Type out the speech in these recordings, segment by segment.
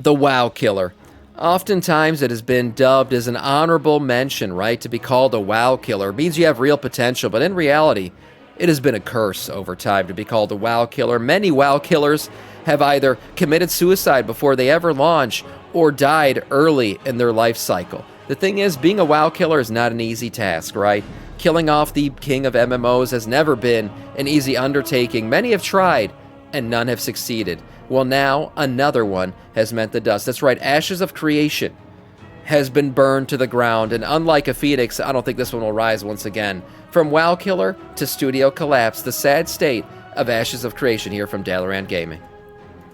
The WoW killer. Oftentimes it has been dubbed as an honorable mention, right? To be called a WoW killer means you have real potential, but in reality, it has been a curse over time to be called a WoW killer. Many WoW killers have either committed suicide before they ever launch or died early in their life cycle. The thing is, being a WoW killer is not an easy task, right? Killing off the king of MMOs has never been an easy undertaking. Many have tried, and none have succeeded. Well, now another one has met the dust. That's right, Ashes of Creation has been burned to the ground, and unlike a phoenix, I don't think this one will rise once again. From WoW killer to studio collapse, the sad state of Ashes of Creation here from Dalaran Gaming.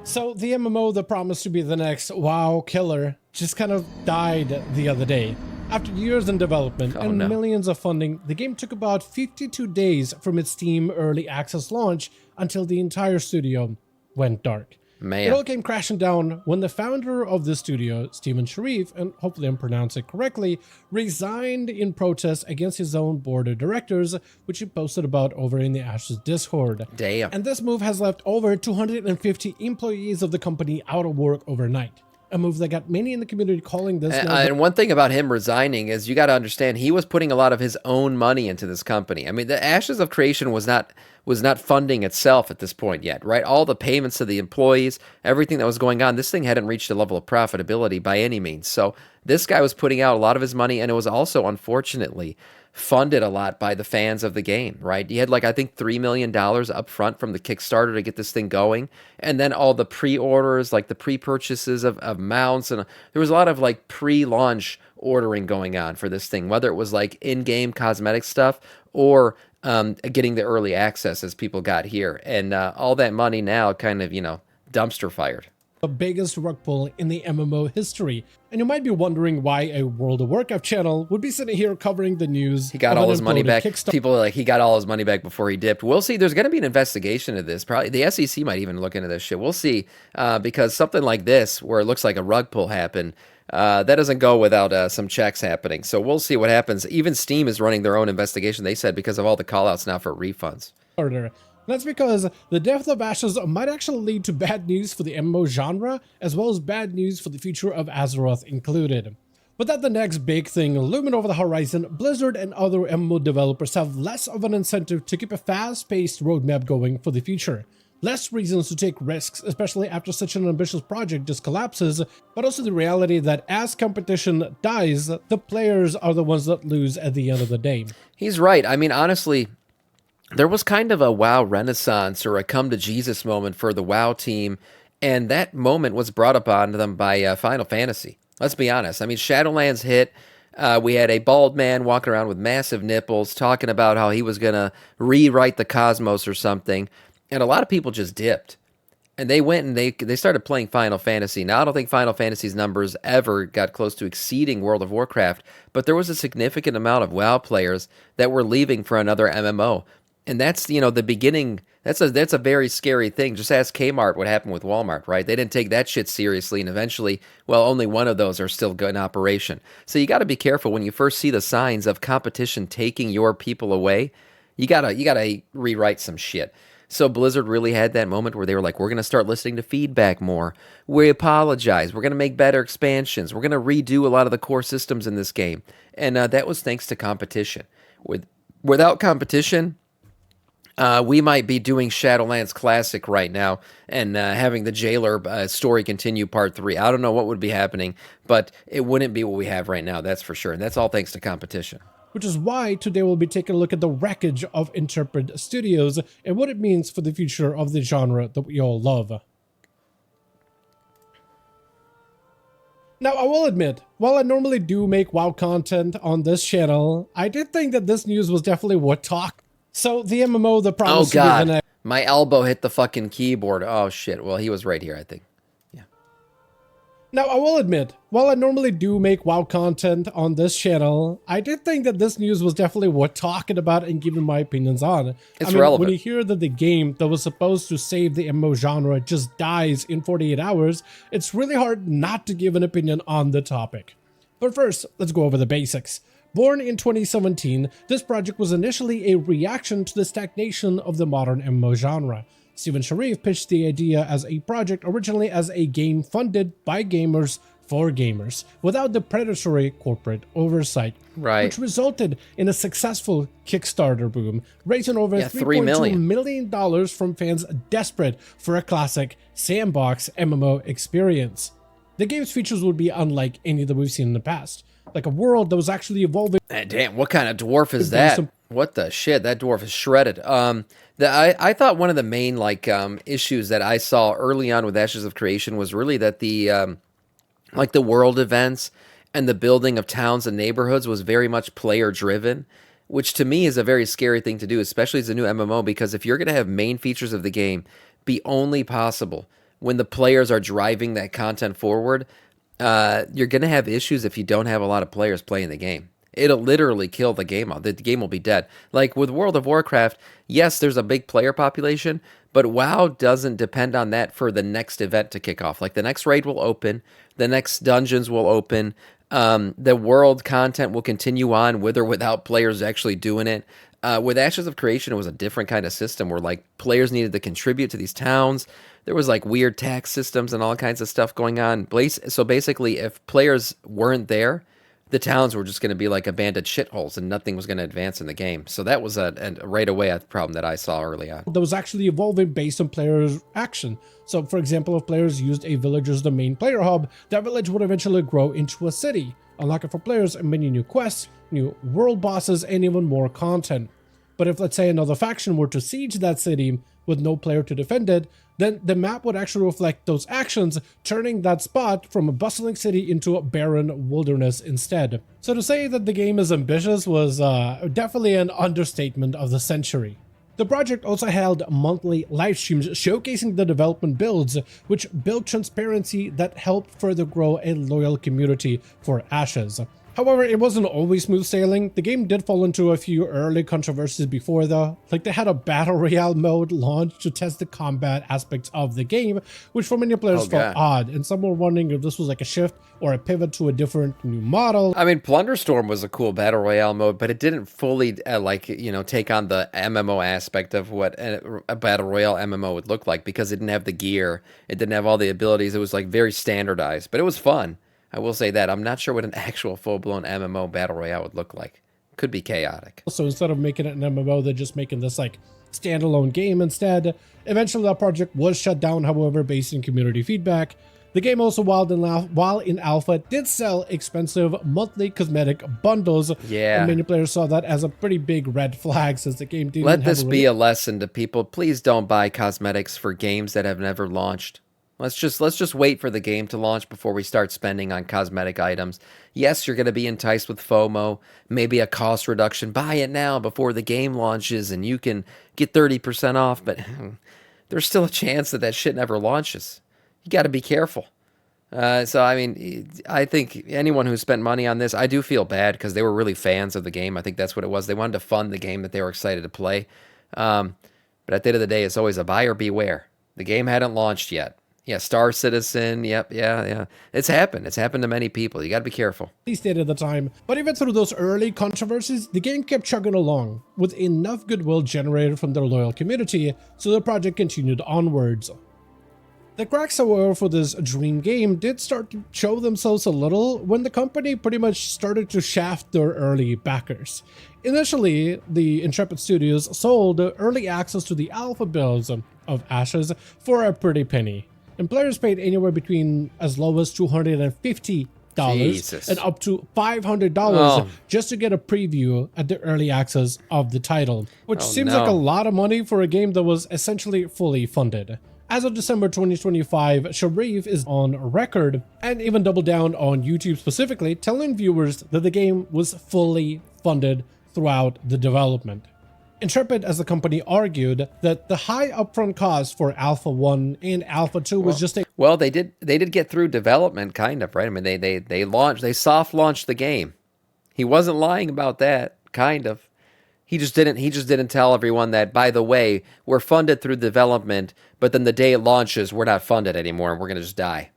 So the MMO that promised to be the next WoW killer just kind of died the other day. After years in development and millions of funding, the game took about 52 days from its Steam Early Access launch until the entire studio went dark. Man. It all came crashing down when the founder of the studio, Stephen Sharif, and hopefully I'm pronouncing it correctly, resigned in protest against his own board of directors, which he posted about over in the Ashes Discord. Damn. And this move has left over 250 employees of the company out of work overnight. A move that got many in the community calling this... And one thing about him resigning is you got to understand he was putting a lot of his own money into this company. I mean, the Ashes of Creation was not funding itself at this point yet, right? All the payments to the employees, everything that was going on, this thing hadn't reached a level of profitability by any means. So this guy was putting out a lot of his money, and it was also, unfortunately, funded a lot by the fans of the game, right? You had I think $3 million up front from the Kickstarter to get this thing going. And then all the pre-orders, the pre-purchases of mounts. And there was a lot of pre-launch ordering going on for this thing, whether it was in-game cosmetic stuff or getting the early access as people got here. And all that money now kind of, dumpster fired. The biggest rug pull in the MMO history. And you might be wondering why a World of Warcraft channel would be sitting here covering the news. He got all his money back. People are he got all his money back before he dipped. We'll see. There's going to be an investigation of this. Probably the SEC might even look into this shit. We'll see. Because something like this, where it looks like a rug pull happened, that doesn't go without some checks happening. So we'll see what happens. Even Steam is running their own investigation, they said, because of all the call-outs now for refunds. That's because the death of Ashes might actually lead to bad news for the MMO genre, as well as bad news for the future of Azeroth included. But that the next big thing looming over the horizon, Blizzard and other MMO developers have less of an incentive to keep a fast-paced roadmap going for the future. Less reasons to take risks, especially after such an ambitious project just collapses, but also the reality that as competition dies, the players are the ones that lose at the end of the day. He's right. I mean, honestly, there was kind of a WoW renaissance or a come to Jesus moment for the WoW team, and that moment was brought upon them by Final Fantasy. Let's be honest. I mean, Shadowlands hit. We had a bald man walking around with massive nipples talking about how he was going to rewrite the cosmos or something, and a lot of people just dipped. And they went and they started playing Final Fantasy. Now, I don't think Final Fantasy's numbers ever got close to exceeding World of Warcraft, but there was a significant amount of WoW players that were leaving for another MMO. And that's, the beginning. That's a very scary thing. Just ask Kmart what happened with Walmart, right? They didn't take that shit seriously, and eventually, only one of those are still in operation. So you got to be careful when you first see the signs of competition taking your people away. You gotta rewrite some shit. So Blizzard really had that moment where they were like, we're going to start listening to feedback more. We apologize. We're going to make better expansions. We're going to redo a lot of the core systems in this game. And that was thanks to competition. Without competition, we might be doing Shadowlands Classic right now and having the Jailer story continue part 3. I don't know what would be happening, but it wouldn't be what we have right now, that's for sure. And that's all thanks to competition. Which is why today we'll be taking a look at the wreckage of Interpret Studios and what it means for the future of the genre that we all love. Now, I will admit, while I normally do make WoW content on this channel, I did think that this news was definitely worth talking. So, the MMO that promised to be the next... My elbow hit the fucking keyboard. Oh, shit. Well, he was right here, I think. Yeah. Now, I will admit, while I normally do make WoW content on this channel, I did think that this news was definitely worth talking about and giving my opinions on. It's relevant. When you hear that the game that was supposed to save the MMO genre just dies in 48 hours, it's really hard not to give an opinion on the topic. But first, let's go over the basics. Born in 2017, this project was initially a reaction to the stagnation of the modern MMO genre. Steven Sharif pitched the idea as a project originally as a game funded by gamers for gamers, without the predatory corporate oversight, Right. which resulted in a successful Kickstarter boom, raising over $3 $3.2 million from fans desperate for a classic sandbox MMO experience. The game's features would be unlike any that we've seen in the past, like a world that was actually evolving. Damn, what kind of dwarf is that? What the shit? That dwarf is shredded. I thought one of the main issues that I saw early on with Ashes of Creation was really that the world events and the building of towns and neighborhoods was very much player driven, which to me is a very scary thing to do, especially as a new MMO, because if you're going to have main features of the game be only possible when the players are driving that content forward, you're going to have issues if you don't have a lot of players playing the game. It'll literally kill the game out. The game will be dead. Like with World of Warcraft, yes, there's a big player population, but WoW doesn't depend on that for the next event to kick off. Like the next raid will open, the next dungeons will open, the world content will continue on with or without players actually doing it. With Ashes of Creation, it was a different kind of system where like players needed to contribute to these towns. There was like weird tax systems and all kinds of stuff going on. So basically, if players weren't there, the towns were just going to be like abandoned shitholes and nothing was going to advance in the game. So that was right away a problem that I saw early on. That was actually evolving based on players' action. So for example, if players used a village as the main player hub, that village would eventually grow into a city, unlocking for players many new quests, new world bosses, and even more content. But if, let's say, another faction were to siege that city with no player to defend it, then the map would actually reflect those actions, turning that spot from a bustling city into a barren wilderness instead. So to say that the game is ambitious was definitely an understatement of the century. The project also held monthly live streams showcasing the development builds, which built transparency that helped further grow a loyal community for Ashes. However, it wasn't always smooth sailing. The game did fall into a few early controversies before though. Like they had a battle royale mode launched to test the combat aspects of the game, which for many players felt odd, and some were wondering if this was like a shift or a pivot to a different new model. I mean, Plunderstorm was a cool battle royale mode, but it didn't fully take on the MMO aspect of what a battle royale MMO would look like, because it didn't have the gear, it didn't have all the abilities. It was like very standardized, but it was fun. I will say that. I'm not sure what an actual full-blown MMO battle royale would look like. Could be chaotic. So instead of making it an MMO, they're just making this like standalone game instead. Eventually that project was shut down, however, based on community feedback. The game also, while in alpha, did sell expensive monthly cosmetic bundles. Yeah. And many players saw that as a pretty big red flag, since the game didn't Let this be a lesson to people. Please don't buy cosmetics for games that have never launched. Let's just wait for the game to launch before we start spending on cosmetic items. Yes, you're going to be enticed with FOMO, maybe a cost reduction. Buy it now before the game launches and you can get 30% off, but there's still a chance that shit never launches. You got to be careful. So, I mean, I think anyone who spent money on this, I do feel bad because they were really fans of the game. I think that's what it was. They wanted to fund the game that they were excited to play. But at the end of the day, it's always a buyer beware. The game hadn't launched yet. Yeah, Star Citizen, yep, yeah. It's happened. It's happened to many people. You got to be careful. He stated at the time. But even through those early controversies, the game kept chugging along, with enough goodwill generated from their loyal community, so the project continued onwards. The cracks, however, for this dream game did start to show themselves a little when the company pretty much started to shaft their early backers. Initially, the Intrepid Studios sold early access to the alpha builds of Ashes for a pretty penny, and players paid anywhere between as low as $250 and up to $500 just to get a preview at the early access of the title, which seems like a lot of money for a game that was essentially fully funded. As of December 2025, Sharif is on record, and even doubled down on YouTube specifically, telling viewers that the game was fully funded throughout the development. Intrepid, as the company, argued that the high upfront cost for Alpha 1 and Alpha 2 was just a... Well, they did get through development, kind of, right? I mean, they soft launched the game. He wasn't lying about that, kind of. He just didn't tell everyone that, by the way, we're funded through development, but then the day it launches, we're not funded anymore and we're going to just die.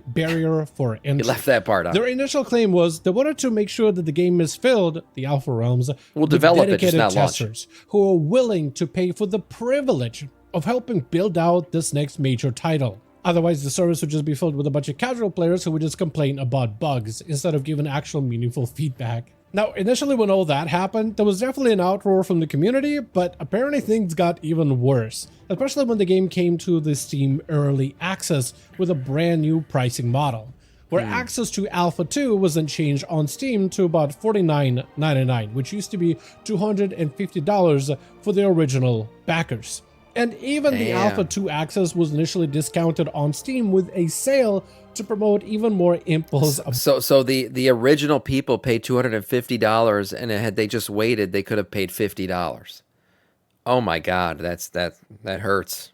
Barrier for entry. He left that part out. Their initial claim was they wanted to make sure that the game is filled, the Alpha Realms, we'll develop it, just not testers who are willing to pay for the privilege of helping build out this next major title. Otherwise, the service would just be filled with a bunch of casual players who would just complain about bugs instead of giving actual meaningful feedback. Now, initially when all that happened, there was definitely an outroar from the community, but apparently things got even worse, especially when the game came to the Steam Early Access with a brand new pricing model, where access to Alpha 2 was then changed on Steam to about $49.99, which used to be $250 for the original backers. And even the Alpha 2 access was initially discounted on Steam with a sale to promote even more impulse. So the original people paid $250, and had they just waited, they could have paid $50. Oh my God, that hurts.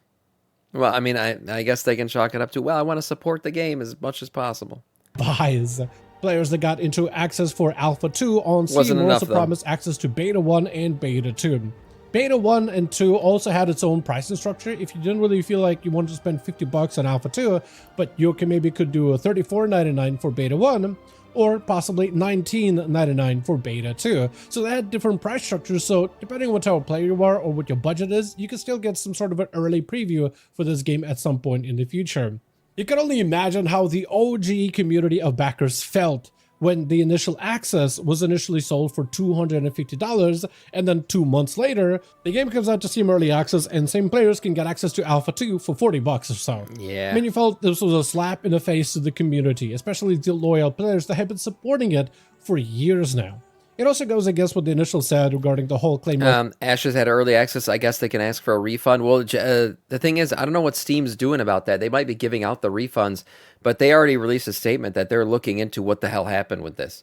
Well, I mean, I guess they can chalk it up to, well, I want to support the game as much as possible. Buys. Players that got into access for Alpha 2 on Steam were also promised access to Beta 1 and Beta 2. Beta 1 and 2 also had its own pricing structure. If you didn't really feel like you wanted to spend $50 on Alpha 2, but you could do a $34.99 for Beta 1, or possibly $19.99 for Beta 2. So they had different price structures, so depending on what type of player you are or what your budget is, you can still get some sort of an early preview for this game at some point in the future. You can only imagine how the OG community of backers felt when the initial access was initially sold for $250, and then 2 months later, the game comes out to Steam Early Access, and same players can get access to Alpha 2 for $40 or so. Yeah. I mean, you felt this was a slap in the face to the community, especially the loyal players that have been supporting it for years now. It also goes against what the initial said regarding the whole claim of Ashes had early access. I guess they can ask for a refund. Well, the thing is, I don't know what Steam's doing about that. They might be giving out the refunds, but they already released a statement that they're looking into what the hell happened with this.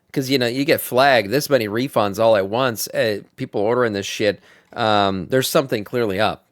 Because, you know, you get flagged this many refunds all at once. People ordering this shit. There's something clearly up.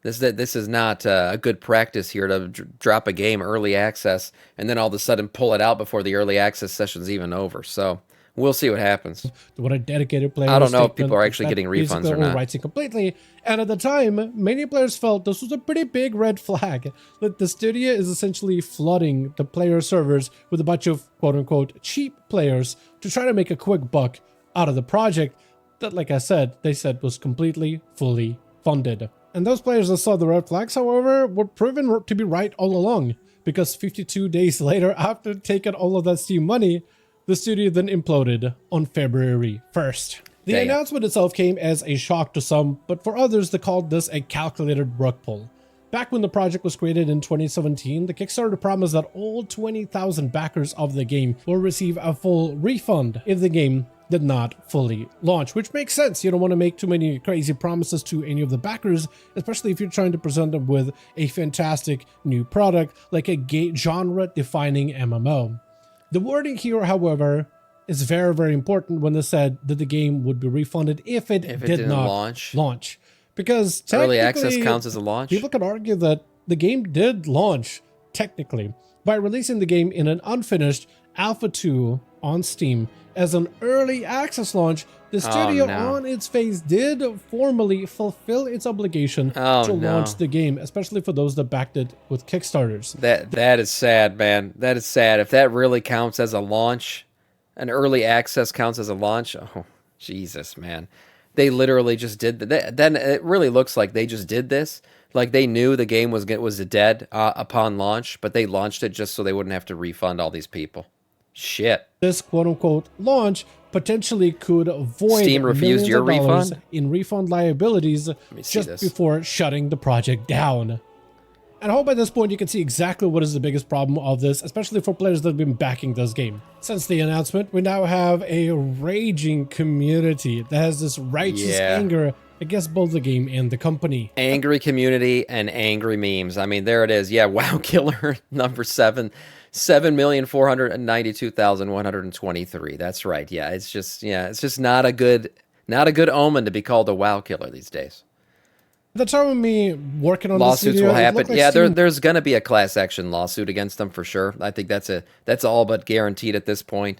This is not a good practice here to drop a game early access and then all of a sudden pull it out before the early access session's even over. So we'll see what happens. What a dedicated player. I don't know if people are actually getting refunds or not. Writing completely. And at the time, many players felt this was a pretty big red flag, that the studio is essentially flooding the player servers with a bunch of quote-unquote cheap players to try to make a quick buck out of the project that, like I said, they said was completely, fully funded. And those players that saw the red flags, however, were proven to be right all along, because 52 days later, after taking all of that Steam money, the studio then imploded on February 1st. The announcement itself came as a shock to some, but for others, they called this a calculated rug pull. Back when the project was created in 2017, the Kickstarter promised that all 20,000 backers of the game will receive a full refund if the game did not fully launch, which makes sense. You don't want to make too many crazy promises to any of the backers, especially if you're trying to present them with a fantastic new product like a genre-defining MMO. The wording here, however, is very, very important when they said that the game would be refunded if it did not launch. Because early access counts as a launch. People could argue that the game did launch, technically, by releasing the game in an unfinished Alpha 2 on Steam. As an early access launch, the studio on its face did formally fulfill its obligation to launch the game, especially for those that backed it with Kickstarters. That is sad, man. That is sad. If that really counts as a launch, an early access counts as a launch, oh, Jesus, man. They literally just did that. Then it really looks like they just did this. Like they knew the game was dead upon launch, but they launched it just so they wouldn't have to refund all these people. Shit. This quote-unquote launch potentially could avoid Steam refused your refund in refund liabilities just before shutting the project down. And I hope by this point you can see exactly what is the biggest problem of this, especially for players that have been backing this game. Since the announcement, we now have a raging community that has this righteous anger against both the game and the company. Angry community and angry memes. I mean, there it is. Yeah, WoW Killer number 7. 7,492,123. That's right. Yeah, it's just not a good omen to be called a WoW killer these days. At the time of me working on lawsuits will happen. Like there's going to be a class action lawsuit against them for sure. I think that's all but guaranteed at this point.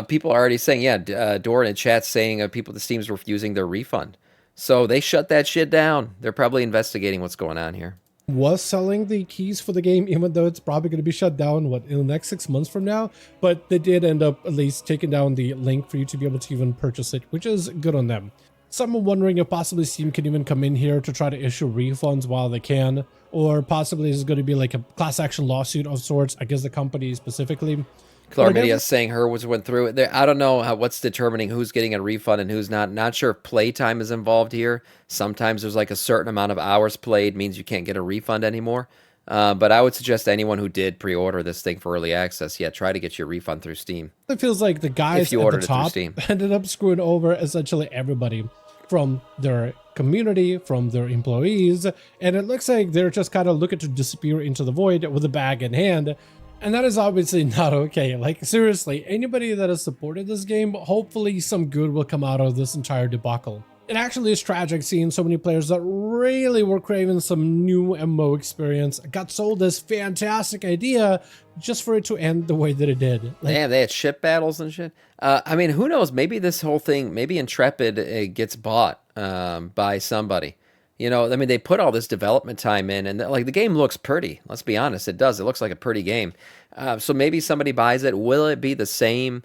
People are already saying, Doran in chat saying people the Steam's refusing their refund. So they shut that shit down. They're probably investigating what's going on here. Was selling the keys for the game, even though it's probably going to be shut down in the next 6 months from now, but they did end up at least taking down the link for you to be able to even purchase it, which is good on them. Some are wondering if possibly Steam can even come in here to try to issue refunds while they can, or possibly it's going to be like a class action lawsuit of sorts against the company specifically. Chlamydia saying her was went through it. I don't know what's determining who's getting a refund and who's not. Not sure if playtime is involved here. Sometimes there's like a certain amount of hours played means you can't get a refund anymore. But I would suggest anyone who did pre-order this thing for early access, yeah, try to get your refund through Steam. It feels like the guys at the top ended up screwing over essentially everybody from their community, from their employees, and it looks like they're just kind of looking to disappear into the void with a bag in hand. And that is obviously not okay. Like, seriously, anybody that has supported this game, hopefully some good will come out of this entire debacle. It actually is tragic seeing so many players that really were craving some new MMO experience got sold this fantastic idea just for it to end the way that it did. Like, damn, they had ship battles and shit. I mean, who knows? Maybe this whole thing, maybe Intrepid gets bought by somebody. You know, I mean, they put all this development time in, and like the game looks pretty. Let's be honest, it does. It looks like a pretty game. So maybe somebody buys it. Will it be the same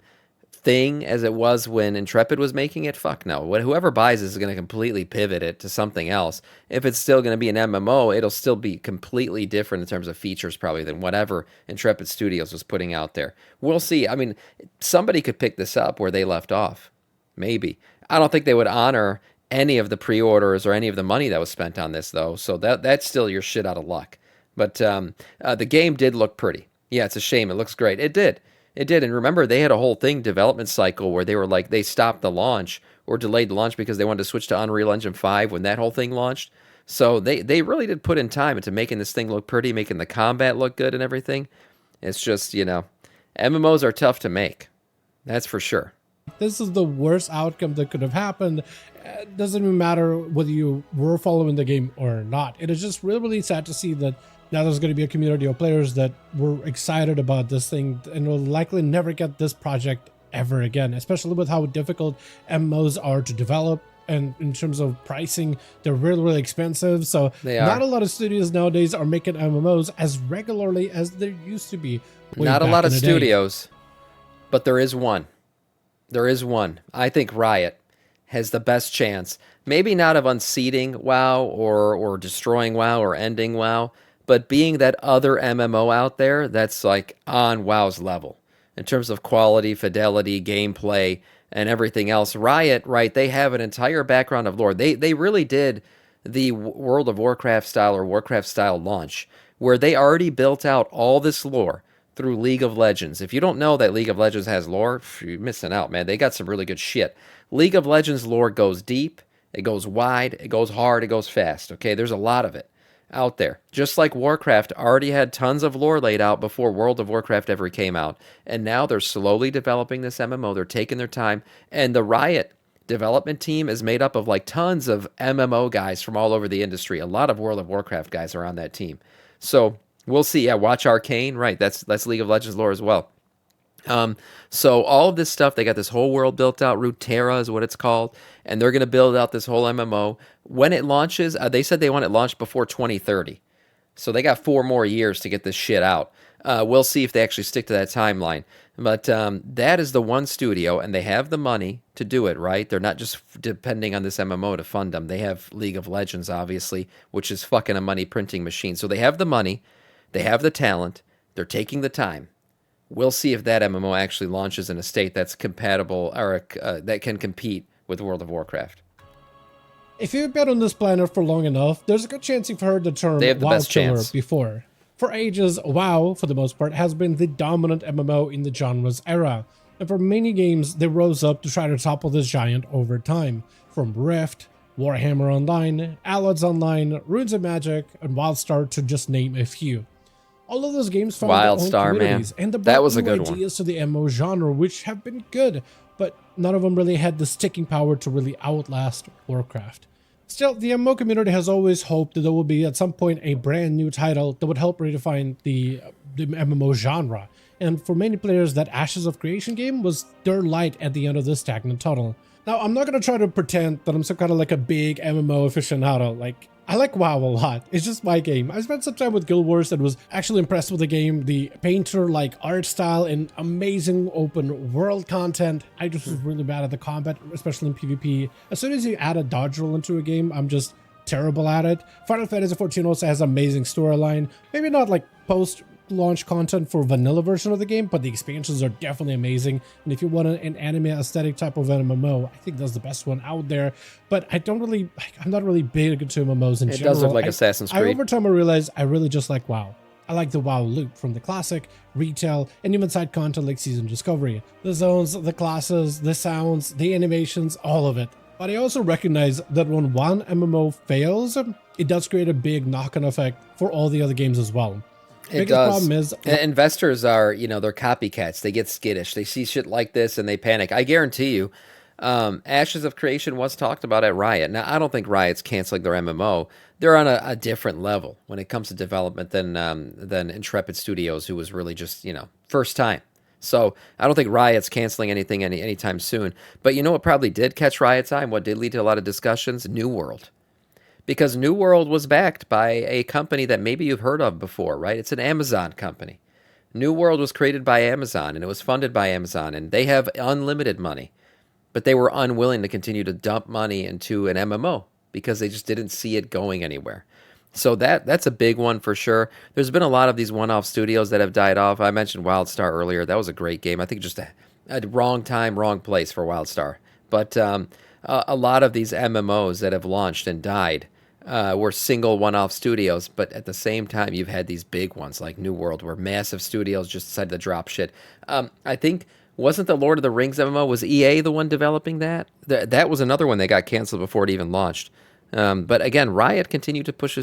thing as it was when Intrepid was making it? Fuck no. Whoever buys this is going to completely pivot it to something else. If it's still going to be an MMO, it'll still be completely different in terms of features probably than whatever Intrepid Studios was putting out there. We'll see. I mean, somebody could pick this up where they left off. Maybe. I don't think they would honor any of the pre-orders or any of the money that was spent on this, though. So that's still your shit out of luck. But the game did look pretty. Yeah, it's a shame. It looks great. It did. It did. And remember, they had a whole development cycle where they were like, they stopped the launch or delayed the launch because they wanted to switch to Unreal Engine 5 when that whole thing launched. So they really did put in time into making this thing look pretty, making the combat look good and everything. It's just, you know, MMOs are tough to make. That's for sure. This is the worst outcome that could have happened. It doesn't even matter whether you were following the game or not. It is just really, really sad to see that now there's going to be a community of players that were excited about this thing and will likely never get this project ever again, especially with how difficult MMOs are to develop. And in terms of pricing, they're really, really expensive. So not a lot of studios nowadays are making MMOs as regularly as there used to be. Not a lot of studios, but there is one. There is one. I think Riot has the best chance. Maybe not of unseating WoW or destroying WoW or ending WoW, but being that other MMO out there that's like on WoW's level in terms of quality, fidelity, gameplay, and everything else. Riot, right, they have an entire background of lore. They really did the World of Warcraft style or Warcraft style launch where they already built out all this lore through League of Legends. If you don't know that League of Legends has lore, you're missing out, man. They got some really good shit. League of Legends lore goes deep, it goes wide, it goes hard, it goes fast. Okay, there's a lot of it out there. Just like Warcraft already had tons of lore laid out before World of Warcraft ever came out. And now they're slowly developing this MMO. They're taking their time. And the Riot development team is made up of like tons of MMO guys from all over the industry. A lot of World of Warcraft guys are on that team. So we'll see. Yeah, watch Arcane. Right, that's League of Legends lore as well. So all of this stuff, they got this whole world built out. Runeterra is what it's called, and they're going to build out this whole MMO. When it launches, they said they want it launched before 2030. So they got 4 more years to get this shit out. We'll see if they actually stick to that timeline. But that is the one studio, and they have the money to do it, right? They're not just depending on this MMO to fund them. They have League of Legends, obviously, which is fucking a money printing machine. So they have the money. They have the talent. They're taking the time. We'll see if that MMO actually launches in a state that's compatible or that can compete with World of Warcraft. If you've been on this planet for long enough, there's a good chance you've heard the term WoW killer before. For ages, WoW, for the most part, has been the dominant MMO in the genre's era. And for many games, they rose up to try to topple this giant over time. From Rift, Warhammer Online, Allies Online, Runes of Magic, and WildStar to just name a few. All of those games found their own communities, and that was a good ideas to the MMO genre, which have been good, but none of them really had the sticking power to really outlast Warcraft. Still, the MMO community has always hoped that there will be at some point a brand new title that would help redefine the MMO genre. and for many players that Ashes of Creation game was their light at the end of this stagnant tunnel. Now, I'm not going to try to pretend that I'm some kind of like a big MMO aficionado. Like, I like WoW a lot. It's just my game. I spent some time with Guild Wars and was actually impressed with the game. The painter-like art style and amazing open world content. I just was really bad at the combat, especially in PvP. As soon as you add a dodge roll into a game, I'm just terrible at it. Final Fantasy XIV also has amazing storyline. Maybe not like post-launch content for vanilla version of the game, but the expansions are definitely amazing. And if you want an anime aesthetic type of MMO, I think that's the best one out there. But I'm not really big into MMOs in general. It does look like Assassin's Creed. Over time I realized I really just like WoW. I like the WoW loop from the classic, retail, and even side content like Season Discovery. The zones, the classes, the sounds, the animations, all of it. But I also recognize that when one MMO fails, it does create a big knock-on effect for all the other games as well. It does. Problem is, investors are, they're copycats. They get skittish. They see shit like this and they panic. I guarantee you, Ashes of Creation was talked about at Riot. Now, I don't think Riot's canceling their MMO. They're on a different level when it comes to development than Intrepid Studios, who was really just, first time. So I don't think Riot's canceling anything anytime soon. But you know what probably did catch Riot's eye and what did lead to a lot of discussions? New World. Because New World was backed by a company that maybe you've heard of before, right? It's an Amazon company. New World was created by Amazon, and it was funded by Amazon, and they have unlimited money. But they were unwilling to continue to dump money into an MMO because they just didn't see it going anywhere. So that's a big one for sure. There's been a lot of these one-off studios that have died off. I mentioned WildStar earlier. That was a great game. I think just a wrong time, wrong place for WildStar. But a lot of these MMOs that have launched and died were single one-off studios. But at the same time, you've had these big ones like New World where massive studios just decided to drop shit. I think, wasn't the Lord of the Rings MMO, was EA the one developing that? That was another one that got canceled before it even launched. But again, Riot continues to push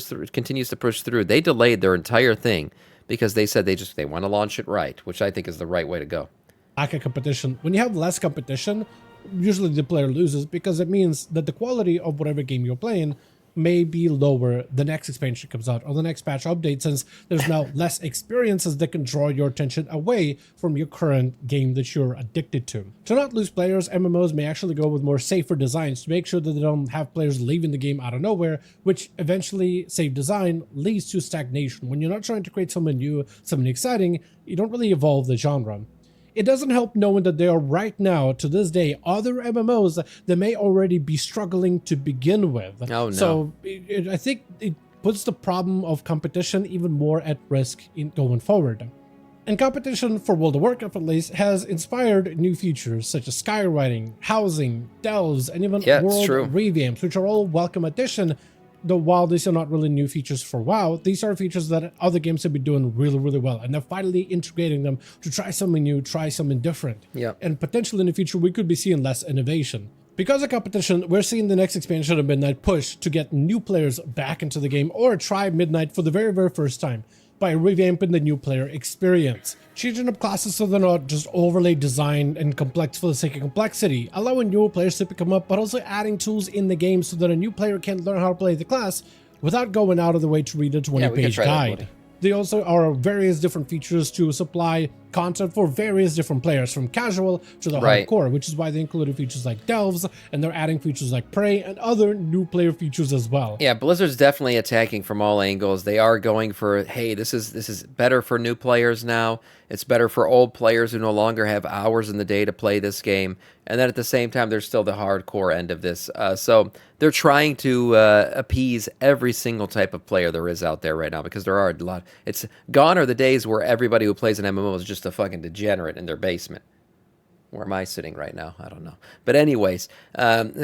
through. They delayed their entire thing because they said they want to launch it right, which I think is the right way to go. Lack of competition. When you have less competition, usually the player loses because it means that the quality of whatever game you're playing may be lower the next expansion comes out or the next patch update, since there's now less experiences that can draw your attention away from your current game that you're addicted to. To not lose players, MMOs may actually go with more safer designs to make sure that they don't have players leaving the game out of nowhere, which eventually, safe design, leads to stagnation. When you're not trying to create something new, something exciting, you don't really evolve the genre. It doesn't help knowing that there are right now, to this day, other MMOs that may already be struggling to begin with. Oh, no. So I think it puts the problem of competition even more at risk in going forward. And competition, for World of Warcraft at least, has inspired new features such as skywriting, housing, delves, and even world revamps, which are all welcome addition. Though while these are not really new features for WoW, these are features that other games have been doing really, really well. And they're finally integrating them to try something new, try something different. Yep. And potentially in the future, we could be seeing less innovation. Because of competition, we're seeing the next expansion of Midnight push to get new players back into the game or try Midnight for the very, very first time by revamping the new player experience. Changing up classes so they're not just overly designed and complex for the sake of complexity, allowing new players to pick them up, but also adding tools in the game so that a new player can learn how to play the class without going out of the way to read a 20-page guide. They also are various different features to supply content for various different players, from casual to the hardcore, which is why they included features like delves, and they're adding features like prey and other new player features as well. Yeah, Blizzard's definitely attacking from all angles. They are going for, hey, this is better for new players now. It's better for old players who no longer have hours in the day to play this game. And then at the same time, there's still the hardcore end of this. So they're trying to appease every single type of player there is out there right now, because there are a lot. It's gone are the days where everybody who plays an MMO is just a fucking degenerate in their basement. Where am I sitting right now? I don't know. But anyways,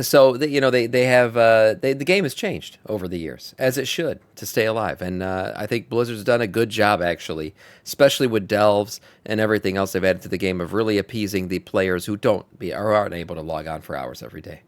so the game has changed over the years, as it should, to stay alive. And I think Blizzard's done a good job, actually, especially with delves and everything else they've added to the game, of really appeasing the players who aren't able to log on for hours every day.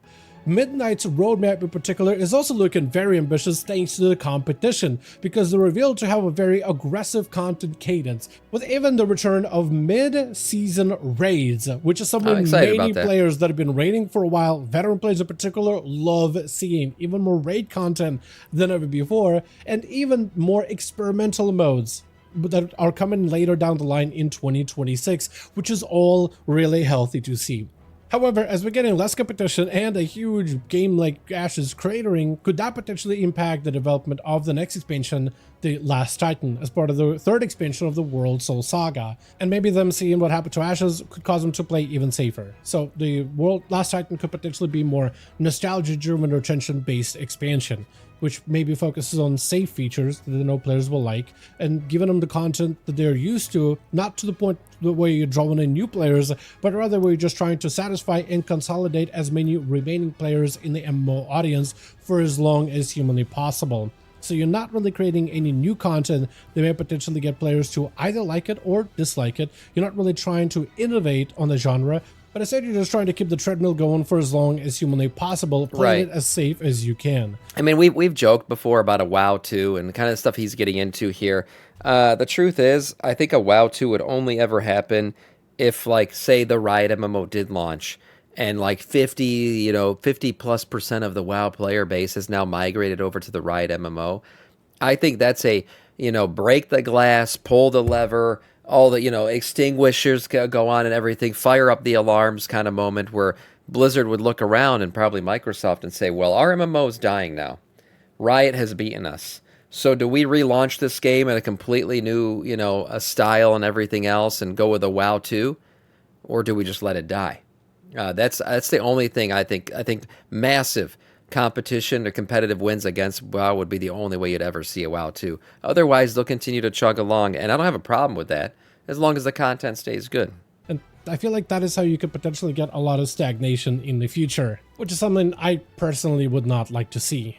Midnight's roadmap in particular is also looking very ambitious thanks to the competition, because they're revealed to have a very aggressive content cadence, with even the return of mid-season raids, which is something many players that have been raiding for a while, veteran players in particular, love seeing. Even more raid content than ever before, and even more experimental modes. that are coming later down the line in 2026, which is all really healthy to see. However, as we're getting less competition and a huge game like Ashes cratering, could that potentially impact the development of the next expansion, The Last Titan, as part of the third expansion of the World Soul Saga? And maybe them seeing what happened to Ashes could cause them to play even safer. So the Last Titan could potentially be more nostalgia-driven or retention-based expansion, which maybe focuses on safe features that no players will like, and giving them the content that they're used to, not to the point where you're drawing in new players, but rather where you're just trying to satisfy and consolidate as many remaining players in the MMO audience for as long as humanly possible. So you're not really creating any new content that may potentially get players to either like it or dislike it. You're not really trying to innovate on the genre, but instead you're just trying to keep the treadmill going for as long as humanly possible, playing it as safe as you can. I mean, we've joked before about a WoW 2 and the kind of stuff he's getting into here. The truth is, I think a WoW 2 would only ever happen if, like, say the Riot MMO did launch and like 50+% of the WoW player base has now migrated over to the Riot MMO. I think that's a, break the glass, pull the lever, all the, extinguishers go on and everything, fire up the alarms kind of moment where Blizzard would look around and probably Microsoft and say, well, our MMO is dying now. Riot has beaten us. So do we relaunch this game in a completely new, a style and everything else and go with a WoW 2? Or do we just let it die? That's the only thing I think. I think massive competition or competitive wins against WoW would be the only way you'd ever see a WoW 2. Otherwise, they'll continue to chug along, and I don't have a problem with that as long as the content stays good. And I feel like that is how you could potentially get a lot of stagnation in the future, which is something I personally would not like to see.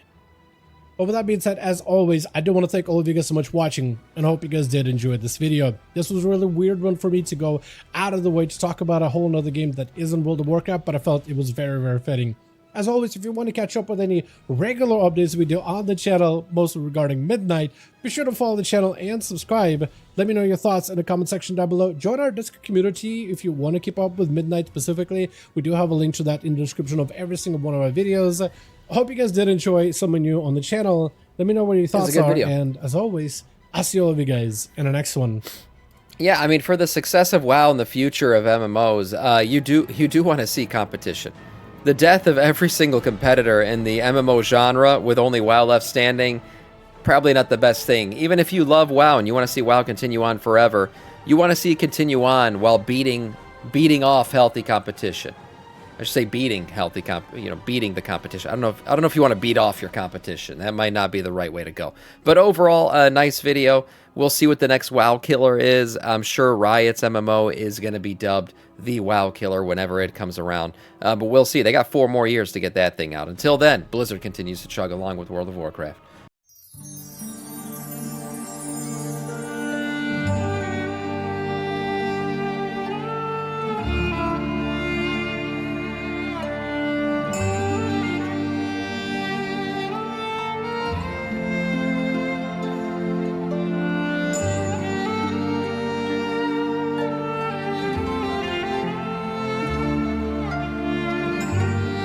But with that being said, as always, I do want to thank all of you guys so much for watching, and I hope you guys did enjoy this video. This was a really weird one for me to go out of the way to talk about a whole nother game that isn't World of Warcraft, but I felt it was very, very fitting. As always, if you want to catch up with any regular updates we do on the channel, mostly regarding Midnight, be sure to follow the channel and subscribe. Let me know your thoughts in the comment section down below. Join our Discord community if you want to keep up with Midnight specifically. We do have a link to that in the description of every single one of our videos. I hope you guys did enjoy something new on the channel. Let me know what your thoughts are, and as always, I'll see all of you guys in the next one. Yeah, I mean, for the success of WoW and the future of MMOs, you do want to see competition. The death of every single competitor in the MMO genre with only WoW left standing, probably not the best thing. Even if you love WoW and you want to see WoW continue on forever, you want to see it continue on while beating off healthy competition. I should say beating beating the competition. I don't know if you want to beat off your competition. That might not be the right way to go. But overall, a nice video. We'll see what the next WoW killer is. I'm sure Riot's MMO is going to be dubbed the WoW killer whenever it comes around. But we'll see. They got 4 more years to get that thing out. Until then, Blizzard continues to chug along with World of Warcraft.